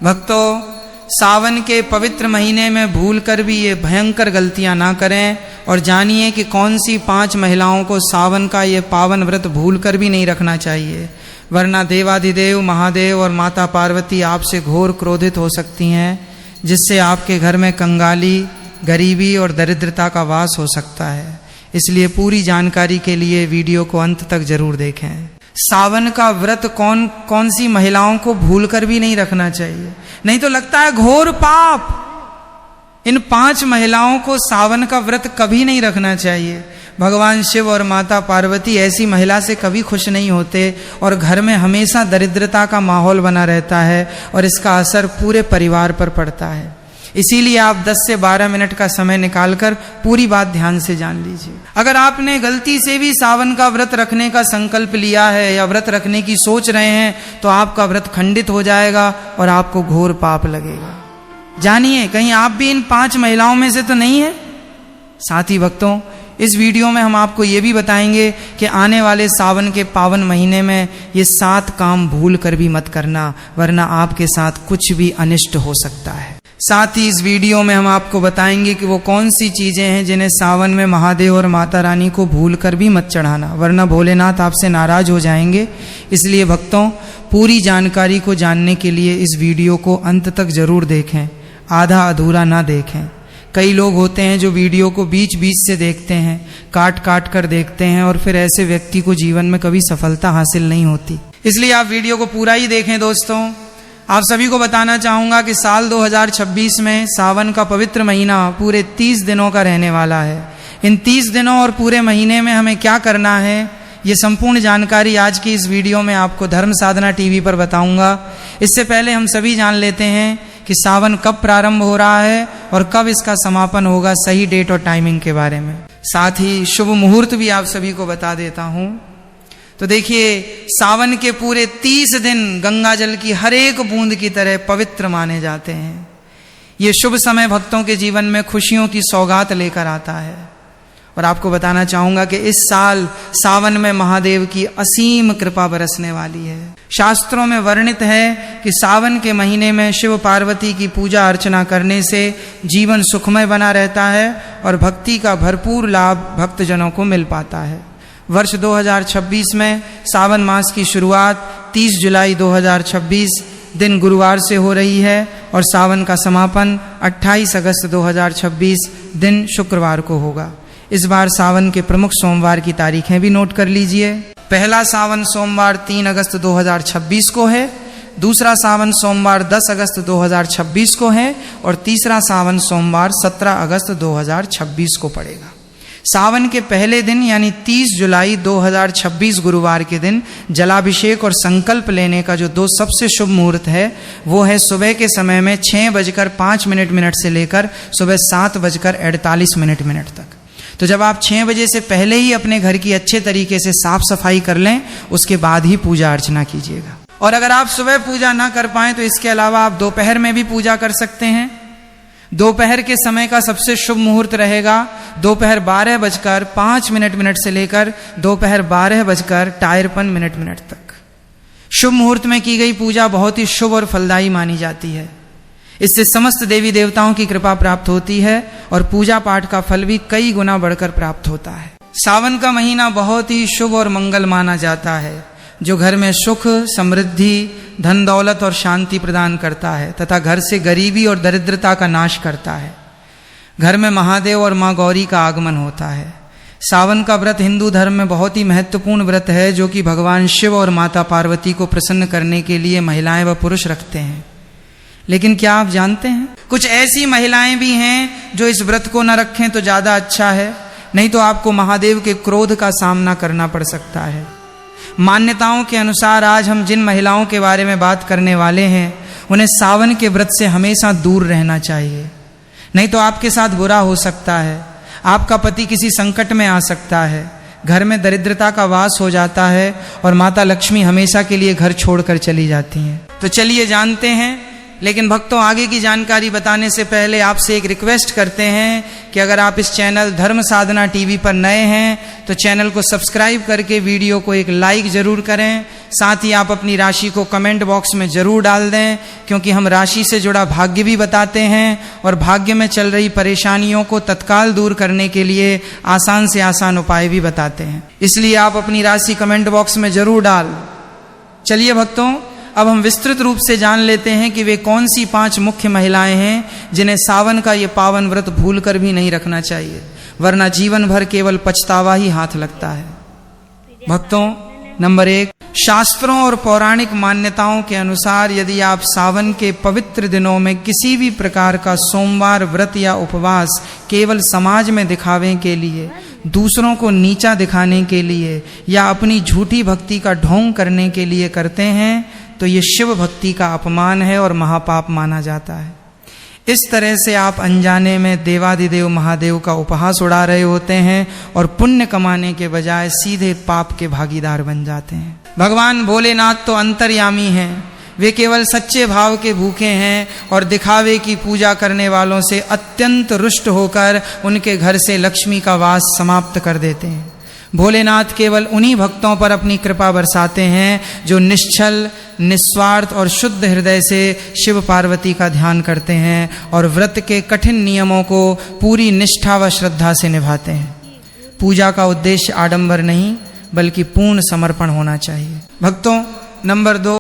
भक्तों, सावन के पवित्र महीने में भूल कर भी ये भयंकर गलतियां ना करें और जानिए कि कौन सी 5 महिलाओं को सावन का ये पावन व्रत भूल कर भी नहीं रखना चाहिए, वरना देवाधिदेव महादेव और माता पार्वती आपसे घोर क्रोधित हो सकती हैं, जिससे आपके घर में कंगाली, गरीबी और दरिद्रता का वास हो सकता है। इसलिए पूरी जानकारी के लिए वीडियो को अंत तक जरूर देखें। सावन का व्रत कौन कौन सी महिलाओं को भूल कर भी नहीं रखना चाहिए, नहीं तो लगता है घोर पाप। इन 5 महिलाओं को सावन का व्रत कभी नहीं रखना चाहिए। भगवान शिव और माता पार्वती ऐसी महिला से कभी खुश नहीं होते और घर में हमेशा दरिद्रता का माहौल बना रहता है और इसका असर पूरे परिवार पर पड़ता है। इसीलिए आप 10 से 12 मिनट का समय निकालकर पूरी बात ध्यान से जान लीजिए। अगर आपने गलती से भी सावन का व्रत रखने का संकल्प लिया है या व्रत रखने की सोच रहे हैं तो आपका व्रत खंडित हो जाएगा और आपको घोर पाप लगेगा। जानिए, कहीं आप भी इन 5 महिलाओं में से तो नहीं है। साथ ही भक्तों, इस वीडियो में हम आपको ये भी बताएंगे कि आने वाले सावन के पावन महीने में ये 7 काम भूल कर भी मत करना, वरना आपके साथ कुछ भी अनिष्ट हो सकता है। साथ ही इस वीडियो में हम आपको बताएंगे कि वो कौन सी चीजें हैं जिन्हें सावन में महादेव और माता रानी को भूल कर भी मत चढ़ाना, वरना भोलेनाथ आपसे नाराज हो जाएंगे। इसलिए भक्तों, पूरी जानकारी को जानने के लिए इस वीडियो को अंत तक जरूर देखें, आधा अधूरा ना देखें। कई लोग होते हैं जो वीडियो को बीच बीच से देखते हैं, काट काट कर देखते हैं और फिर ऐसे व्यक्ति को जीवन में कभी सफलता हासिल नहीं होती। इसलिए आप वीडियो को पूरा ही देखें। दोस्तों, आप सभी को बताना चाहूँगा कि साल 2026 में सावन का पवित्र महीना पूरे 30 दिनों का रहने वाला है। इन 30 दिनों और पूरे महीने में हमें क्या करना है, ये संपूर्ण जानकारी आज की इस वीडियो में आपको धर्म साधना टीवी पर बताऊंगा। इससे पहले हम सभी जान लेते हैं कि सावन कब प्रारंभ हो रहा है और कब इसका समापन होगा, सही डेट और टाइमिंग के बारे में। साथ ही शुभ मुहूर्त भी आप सभी को बता देता हूँ। तो देखिए, सावन के पूरे 30 दिन गंगा जल की हर एक बूंद की तरह पवित्र माने जाते हैं। ये शुभ समय भक्तों के जीवन में खुशियों की सौगात लेकर आता है। और आपको बताना चाहूंगा कि इस साल सावन में महादेव की असीम कृपा बरसने वाली है। शास्त्रों में वर्णित है कि सावन के महीने में शिव पार्वती की पूजा अर्चना करने से जीवन सुखमय बना रहता है और भक्ति का भरपूर लाभ भक्तजनों को मिल पाता है। वर्ष 2026 में सावन मास की शुरुआत 30 जुलाई 2026 दिन गुरुवार से हो रही है और सावन का समापन 28 अगस्त 2026 दिन शुक्रवार को होगा। इस बार सावन के प्रमुख सोमवार की तारीखें भी नोट कर लीजिए। पहला सावन सोमवार 3 अगस्त 2026 को है, दूसरा सावन सोमवार 10 अगस्त 2026 को है और तीसरा सावन सोमवार 17 अगस्त 2026 को पड़ेगा। सावन के पहले दिन यानी 30 जुलाई 2026 गुरुवार के दिन जलाभिषेक और संकल्प लेने का जो 2 सबसे शुभ मुहूर्त है वो है सुबह के समय में 6:05 से लेकर सुबह 7:48 तक। तो जब आप 6 बजे से पहले ही अपने घर की अच्छे तरीके से साफ सफाई कर लें, उसके बाद ही पूजा अर्चना कीजिएगा। और अगर आप सुबह पूजा ना कर पाएं तो इसके अलावा आप दोपहर में भी पूजा कर सकते हैं। दोपहर के समय का सबसे शुभ मुहूर्त रहेगा दोपहर 12:05 से लेकर दोपहर 12:53 तक। शुभ मुहूर्त में की गई पूजा बहुत ही शुभ और फलदायी मानी जाती है। इससे समस्त देवी देवताओं की कृपा प्राप्त होती है और पूजा पाठ का फल भी कई गुना बढ़कर प्राप्त होता है। सावन का महीना बहुत ही शुभ और मंगल माना जाता है, जो घर में सुख, समृद्धि, धन दौलत और शांति प्रदान करता है तथा घर से गरीबी और दरिद्रता का नाश करता है। घर में महादेव और माँ गौरी का आगमन होता है। सावन का व्रत हिंदू धर्म में बहुत ही महत्वपूर्ण व्रत है, जो कि भगवान शिव और माता पार्वती को प्रसन्न करने के लिए महिलाएं व पुरुष रखते हैं। लेकिन क्या आप जानते हैं, कुछ ऐसी महिलाएं भी हैं जो इस व्रत को न रखें तो ज्यादा अच्छा है, नहीं तो आपको महादेव के क्रोध का सामना करना पड़ सकता है। मान्यताओं के अनुसार आज हम जिन महिलाओं के बारे में बात करने वाले हैं उन्हें सावन के व्रत से हमेशा दूर रहना चाहिए, नहीं तो आपके साथ बुरा हो सकता है। आपका पति किसी संकट में आ सकता है, घर में दरिद्रता का वास हो जाता है और माता लक्ष्मी हमेशा के लिए घर छोड़कर चली जाती हैं। तो चलिए जानते हैं लेकिन भक्तों, आगे की जानकारी बताने से पहले आपसे एक रिक्वेस्ट करते हैं कि अगर आप इस चैनल धर्म साधना टीवी पर नए हैं तो चैनल को सब्सक्राइब करके वीडियो को एक लाइक जरूर करें। साथ ही आप अपनी राशि को कमेंट बॉक्स में जरूर डाल दें, क्योंकि हम राशि से जुड़ा भाग्य भी बताते हैं और भाग्य में चल रही परेशानियों को तत्काल दूर करने के लिए आसान से आसान उपाय भी बताते हैं। इसलिए आप अपनी राशि कमेंट बॉक्स में जरूर डाल। चलिए भक्तों, अब हम विस्तृत रूप से जान लेते हैं कि वे कौन सी 5 मुख्य महिलाएं हैं जिन्हें सावन का ये पावन व्रत भूल कर भी नहीं रखना चाहिए, वरना जीवन भर केवल पछतावा ही हाथ लगता है। भक्तों, नंबर 1, शास्त्रों और पौराणिक मान्यताओं के अनुसार यदि आप सावन के पवित्र दिनों में किसी भी प्रकार का सोमवार व्रत या उपवास केवल समाज में दिखावे के लिए, दूसरों को नीचा दिखाने के लिए या अपनी झूठी भक्ति का ढोंग करने के लिए करते हैं तो ये शिव भक्ति का अपमान है और महापाप माना जाता है। इस तरह से आप अनजाने में देवादिदेव महादेव का उपहास उड़ा रहे होते हैं और पुण्य कमाने के बजाय सीधे पाप के भागीदार बन जाते हैं। भगवान भोलेनाथ तो अंतर्यामी हैं, वे केवल सच्चे भाव के भूखे हैं और दिखावे की पूजा करने वालों से अत्यंत रुष्ट होकर उनके घर से लक्ष्मी का वास समाप्त कर देते हैं। भोलेनाथ केवल उन्हीं भक्तों पर अपनी कृपा बरसाते हैं जो निश्चल, निस्वार्थ और शुद्ध हृदय से शिव पार्वती का ध्यान करते हैं और व्रत के कठिन नियमों को पूरी निष्ठा व श्रद्धा से निभाते हैं। पूजा का उद्देश्य आडंबर नहीं बल्कि पूर्ण समर्पण होना चाहिए। भक्तों, नंबर 2,